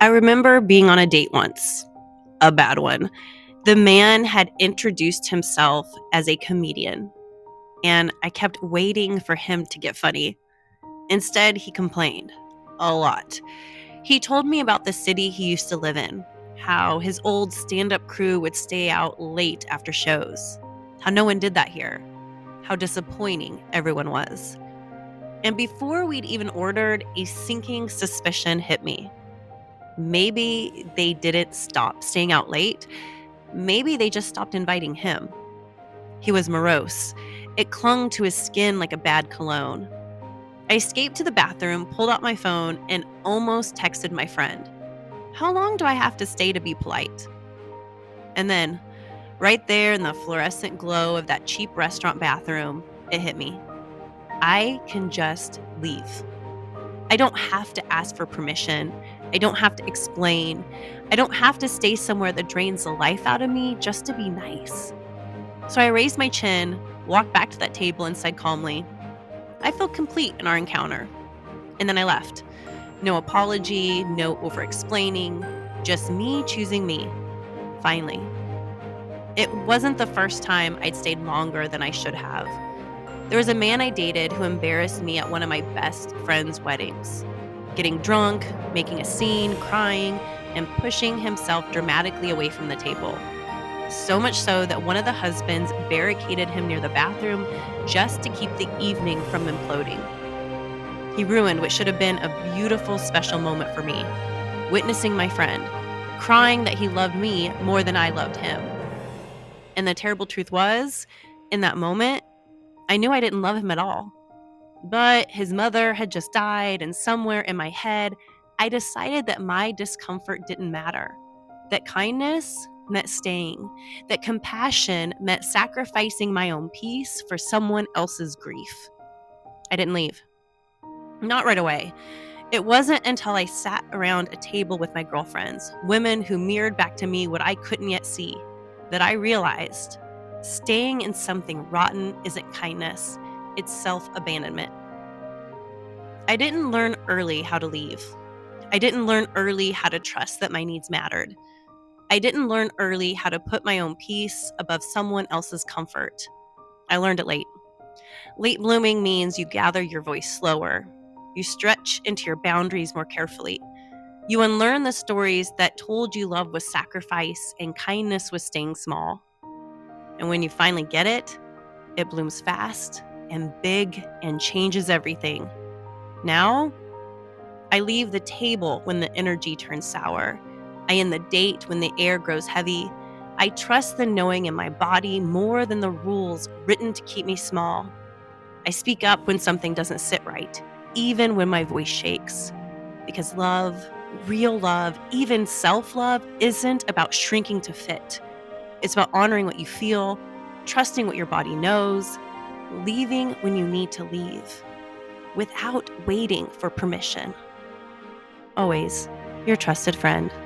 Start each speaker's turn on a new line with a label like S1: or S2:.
S1: I remember being on a date once, a bad one. The man had introduced himself as a comedian, and I kept waiting for him to get funny. Instead, he complained a lot. He told me about the city he used to live in, how his old stand up crew would stay out late after shows, how no one did that here, how disappointing everyone was. And before we'd even ordered, a sinking suspicion hit me. Maybe they didn't stop staying out late. Maybe they just stopped inviting him. He was morose. It clung to his skin like a bad cologne. I escaped to the bathroom, pulled out my phone, and almost texted my friend. How long do I have to stay to be polite? And then, right there in the fluorescent glow of that cheap restaurant bathroom, it hit me. I can just leave. I don't have to ask for permission. I don't have to explain. I don't have to stay somewhere that drains the life out of me just to be nice. So I raised my chin, walked back to that table, and said calmly, I feel complete in our encounter. And then I left. No apology, no over explaining, just me choosing me. Finally. It wasn't the first time I'd stayed longer than I should have. There was a man I dated who embarrassed me at one of my best friend's weddings, getting drunk, making a scene, crying, and pushing himself dramatically away from the table. So much so that one of the husbands barricaded him near the bathroom just to keep the evening from imploding. He ruined what should have been a beautiful, special moment for me, witnessing my friend, crying that he loved me more than I loved him. And the terrible truth was, in that moment, I knew I didn't love him at all. But his mother had just died, and somewhere in my head, I decided that my discomfort didn't matter. That kindness meant staying. That compassion meant sacrificing my own peace for someone else's grief. I didn't leave. Not right away. It wasn't until I sat around a table with my girlfriends, women who mirrored back to me what I couldn't yet see, that I realized staying in something rotten isn't kindness, it's self-abandonment. I didn't learn early how to leave. I didn't learn early how to trust that my needs mattered. I didn't learn early how to put my own peace above someone else's comfort. I learned it late. Late blooming means you gather your voice slower. You stretch into your boundaries more carefully. You unlearn the stories that told you love was sacrifice and kindness was staying small. And when you finally get it, it blooms fast and big and changes everything. Now, I leave the table when the energy turns sour. I end the date when the air grows heavy. I trust the knowing in my body more than the rules written to keep me small. I speak up when something doesn't sit right, even when my voice shakes. Because love, real love, even self-love, isn't about shrinking to fit. It's about honoring what you feel, trusting what your body knows, leaving when you need to leave, without waiting for permission. Always, your trusted friend.